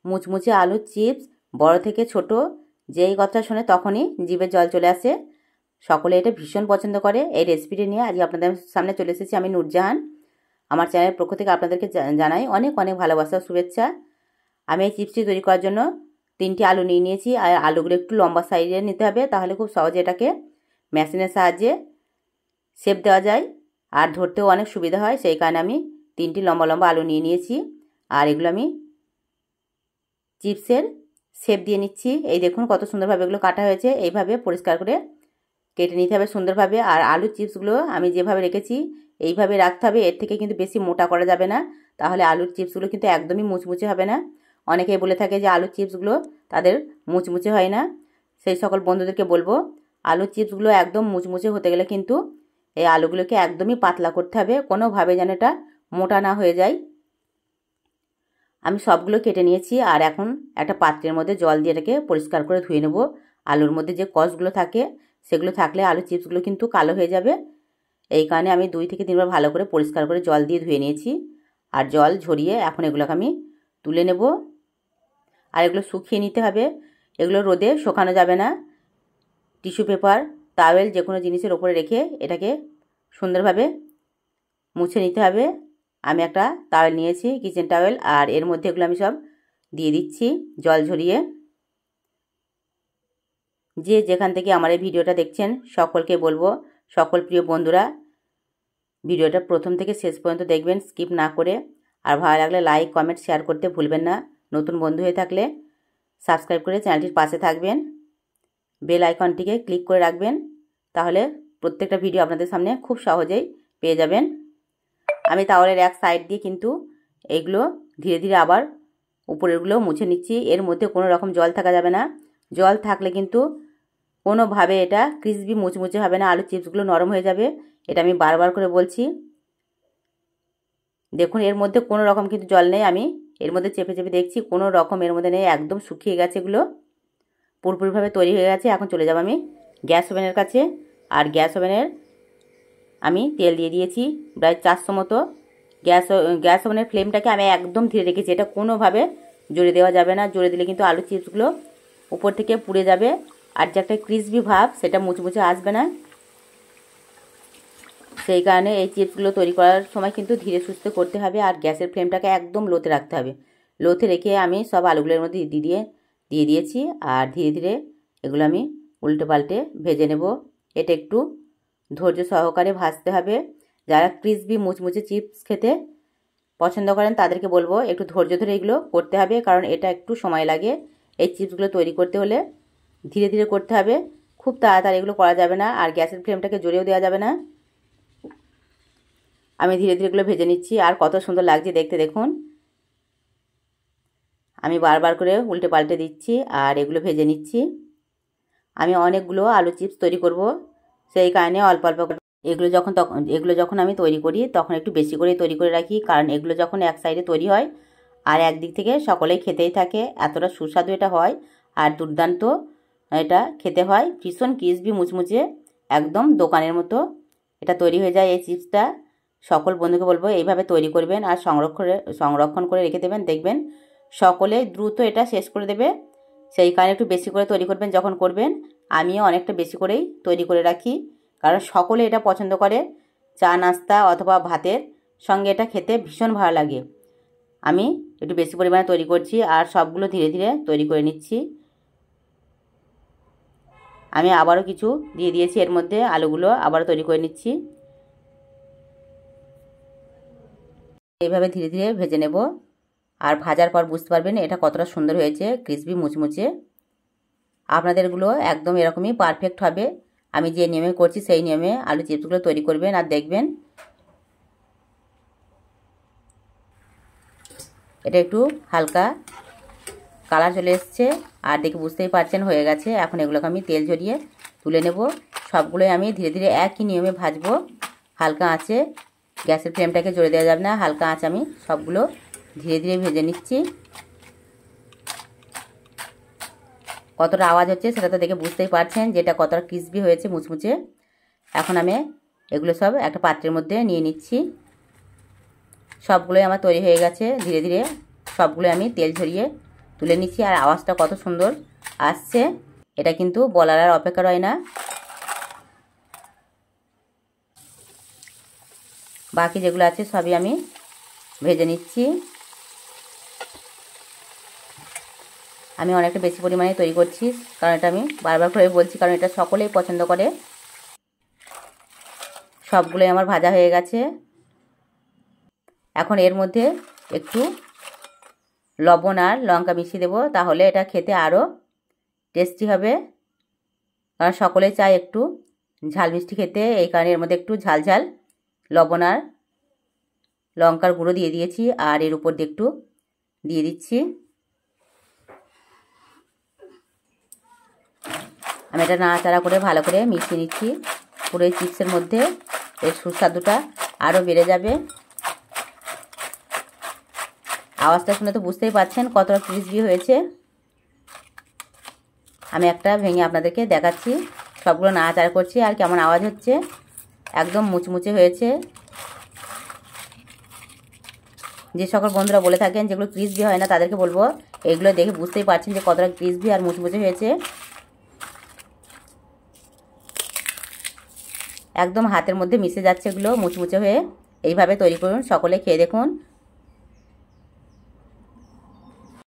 মুচমুচে আলুর চিপস বড় থেকে ছোট যেই কথা শোনে তখনই জিভে জল চলে আসে। সকলে এটা ভীষণ পছন্দ করে। এই রেসিপিটি নিয়ে আজকে আপনাদের সামনে চলে এসেছি আমি নূরজাহান। আমার চ্যানেলের পক্ষ থেকে আপনাদেরকে জানাই অনেক অনেক ভালোবাসা শুভেচ্ছা। আমি এই চিপসটি তৈরি করার জন্য 3টি আলু নিয়ে নিয়েছি। আর আলুগুলো একটু লম্বা সাইজে নিতে হবে, তাহলে খুব সহজে এটাকে মেশিনের সাহায্যে শেপ দেওয়া যায় আর ধরতেও অনেক সুবিধা হয়। সেই কারণে আমি 3টি লম্বা লম্বা আলু নিয়ে নিয়েছি। আর এগুলো আমি চিপসের শেপ দিয়ে নিচ্ছি। এই দেখুন কত সুন্দরভাবে এগুলো কাটা হয়েছে। এইভাবে পরিষ্কার করে কেটে নিতে হবে সুন্দরভাবে। আর আলুর চিপসগুলো আমি যেভাবে রেখেছি এইভাবে রাখতে হবে, এর থেকে কিন্তু বেশি মোটা করা যাবে না, তাহলে আলুর চিপসগুলো কিন্তু একদমই মুচমুচে হবে না। অনেকেই বলে থাকে যে আলুর চিপসগুলো তাদের মুচমুচে হয় না। সেই সকল বন্ধুদেরকে বলবো আলুর চিপসগুলো একদম মুচমুচে হতে গেলে কিন্তু এই আলুগুলোকে একদমই পাতলা করতে হবে, কোনোভাবে যেন এটা মোটা না হয়ে যায়। আমি সবগুলো কেটে নিয়েছি। আর এখন একটা পাত্রের মধ্যে জল দিয়ে এটাকে পরিষ্কার করে ধুয়ে নেব। আলুর মধ্যে যে কষগুলো থাকে সেগুলো থাকলে আলুর চিপসগুলো কিন্তু কালো হয়ে যাবে। এই কারণে আমি 2 থেকে 3 বার ভালো করে পরিষ্কার করে জল দিয়ে ধুয়ে নিয়েছি। আর জল ঝরিয়ে এখন এগুলোকে আমি তুলে নেব। আর এগুলো শুকিয়ে নিতে হবে, এগুলো রোদে শুকানো যাবে না। টিস্যু পেপার, টাওয়েল যে কোনো জিনিসের ওপরে রেখে এটাকে সুন্দরভাবে মুছে নিতে হবে। আমি একটা টাওয়েল নিয়েছি, কিচেন টাওয়েল, আর এর মধ্যে এগুলো আমি সব দিয়ে দিচ্ছি জল ঝরিয়ে। যে যেখান থেকে আমার এই ভিডিওটা দেখছেন সকলকে বলবো, সকল প্রিয় বন্ধুরা ভিডিওটা প্রথম থেকে শেষ পর্যন্ত দেখবেন স্কিপ না করে। আর ভালো লাগলে লাইক কমেন্ট শেয়ার করতে ভুলবেন না। নতুন বন্ধু হয়ে থাকলে সাবস্ক্রাইব করে চ্যানেলটির পাশে থাকবেন, বেল আইকনটিকে ক্লিক করে রাখবেন, তাহলে প্রত্যেকটা ভিডিও আপনাদের সামনে খুব সহজেই পেয়ে যাবেন। আমি তাওয়ালের এক সাইড দিয়ে কিন্তু এইগুলো ধীরে ধীরে আবার উপরেরগুলো মুছে নিচ্ছি। এর মধ্যে কোনো রকম জল থাকা যাবে না। জল থাকলে কিন্তু কোনোভাবে এটা ক্রিসপি মুচমুচে হবে না, আলুর চিপসগুলো নরম হয়ে যাবে। এটা আমি বারবার করে বলছি। দেখুন এর মধ্যে কোনো রকম কিন্তু জল নেই। আমি এর মধ্যে চেপে চেপে দেখছি, কোনো রকম এর মধ্যে নেই, একদম শুকিয়ে গেছে, এগুলো পুরোপুরিভাবে তৈরি হয়ে গেছে। এখন চলে যাব আমি গ্যাস ওভেনের কাছে। আর গ্যাস ওভেনের আমি তেল দিয়ে দিয়েছি প্রায় 400 মতো। গ্যাস ওভেনের ফ্লেমটাকে আমি একদম ধীরে রেখেছি, এটা কোনোভাবে জোরে দেওয়া যাবে না। জোরে দিলে কিন্তু আলু চিপসগুলো উপর থেকে পুড়ে যাবে, আর যে একটা ক্রিসপি ভাব সেটা মুচমুচে আসবে না। সেই কারণে এই চিপসগুলো তৈরি করার সময় কিন্তু ধীরে সুস্থে করতে হবে। আর গ্যাসের ফ্লেমটাকে একদম লোতে রাখতে হবে। লোতে রেখে আমি সব আলুগুলোর মধ্যে দিয়ে দিয়েছি। আর ধীরে ধীরে এগুলো আমি উল্টে পাল্টে ভেজে নেব। এটা একটু ধৈর্য সহকারে ভাজতে হবে। যারা ক্রিসপি মুচমুচে চিপস খেতে পছন্দ করেন তাদেরকে বলবো একটু ধৈর্য ধরে এগুলো করতে হবে, কারণ এটা একটু সময় লাগে। এই চিপসগুলো তৈরি করতে হলে ধীরে ধীরে করতে হবে, খুব তাড়াতাড়ি এগুলো করা যাবে না। আর গ্যাসের ফ্লেমটাকে জোরেও দেওয়া যাবে না। আমি ধীরে ধীরে এগুলো ভেজে নিচ্ছি। আর কত সুন্দর লাগছে দেখতে, দেখুন। আমি বারবার করে উল্টে পাল্টে দিচ্ছি আর এগুলো ভেজে নিচ্ছি। আমি অনেকগুলো আলু চিপস তৈরি করব, সেই কারণে অল্প অল্প এগুলো যখন আমি তৈরি করি তখন একটু বেশি করে তৈরি করে রাখি, কারণ এগুলো যখন এক সাইডে তৈরি হয় আর একদিক থেকে সকলেই খেতেই থাকে, এতটা সুস্বাদু এটা হয়। আর দুর্দান্ত এটা খেতে হয়, ভীষণ ক্রিসপি মুচমুচে, একদম দোকানের মতো এটা তৈরি হয়ে যায়। এই চিপসটা সকল বন্ধুকে বলবো এইভাবে তৈরি করবেন আর সংরক্ষণ করে রেখে দেবেন, দেখবেন সকলে দ্রুত এটা শেষ করে দেবে। সেই কারণে একটু বেশি করে তৈরি করবেন যখন করবেন। আমিও অনেকটা বেশি করেই তৈরি করে রাখি, কারণ সকলে এটা পছন্দ করে। চা নাস্তা অথবা ভাতের সঙ্গে এটা খেতে ভীষণ ভালো লাগে। আমি একটু বেশি পরিমাণে তৈরি করছি আর সবগুলো ধীরে ধীরে তৈরি করে নিচ্ছি। আমি আবারও কিছু দিয়ে দিয়েছি এর মধ্যে, আলুগুলো আবারও তৈরি করে নিচ্ছি। এইভাবে ধীরে ধীরে ভেজে নেব। আর ভাজার পর বুঝতে পারবেন এটা কতটা সুন্দর হয়েছে, ক্রিসপি মুচমুচে। আপনাদেরগুলো একদম এরকমই পারফেক্ট হবে। আমি যে নিয়মে করছি সেই নিয়মে আলু চিপসগুলো তৈরি করবেন আর দেখবেন এটা একটু হালকা কালার চলে এসছে আর দেখে বুঝতেই পারছেন হয়ে গেছে। এখন এগুলোকে আমি তেল ঝরিয়ে তুলে নেব। সবগুলোই আমি ধীরে ধীরে একই নিয়মে ভাজবো, হালকা আঁচে। গ্যাসের ফ্লেমটাকে জোরে দেওয়া যাবে না, হালকা আঁচ আমি সবগুলো ধীরে ধীরে ভেজে নিচ্ছি। কতটা আওয়াজ হচ্ছে সেটা তো দেখে বুঝতেই পারছেন যে এটা কতটা ক্রিসপি হয়েছে মুচমুচে। এখন আমি এগুলো সব একটা পাত্রের মধ্যে নিয়ে নিচ্ছি। সবগুলোই আমার তৈরি হয়ে গেছে। ধীরে ধীরে সবগুলো আমি তেল ঝরিয়ে তুলে নিচ্ছি। আর আওয়াজটা কত সুন্দর আসছে, এটা কিন্তু বলার আর অপেক্ষা রয় না। বাকি যেগুলো আছে সবই আমি ভেজে নিচ্ছি। আমি অনেকটা বেশি পরিমাণে তৈরি করছি, কারণ এটা আমি বারবার করে বলছি, কারণ এটা সকলেই পছন্দ করে। সবগুলোই আমার ভাজা হয়ে গেছে। এখন এর মধ্যে একটু লবণ আর লঙ্কা মিশিয়ে দেবো, তাহলে এটা খেতে আরও টেস্টি হবে। কারণ সকলেই চায় একটু ঝাল মিষ্টি খেতে, এই কারণে এর মধ্যে একটু ঝাল ঝাল লবণ আর লঙ্কার গুঁড়ো দিয়ে দিয়েছি। আর এর উপর দিয়ে একটু দিয়ে দিচ্ছি। আমি এটা নাড়াচাড়া করে ভালো করে মিশিয়ে নিচ্ছি। পুরো এই চিপসের মধ্যে এর সুস্বাদুটা আরও বেড়ে যাবে। আওয়াজটা শুনে তো বুঝতেই পারছেন কতটা ক্রিসপি হয়েছে। আমি একটা ভেঙে আপনাদেরকে দেখাচ্ছি। সবগুলো নাড়াচাড়া করছি আর কেমন আওয়াজ হচ্ছে, একদম মুচমুচে হয়েছে। যে সকল বন্ধুরা বলে থাকেন যেগুলো ক্রিসপি হয় না, তাদেরকে বলবো এগুলো দেখে বুঝতেই পারছেন যে কতটা ক্রিসপি আর মুচমুচে হয়েছে। একদম হাতের মধ্যে মিশে যাচ্ছে এগুলো মুচমুচে হয়ে। এইভাবে তৈরি করুন, সকলে খেয়ে দেখুন।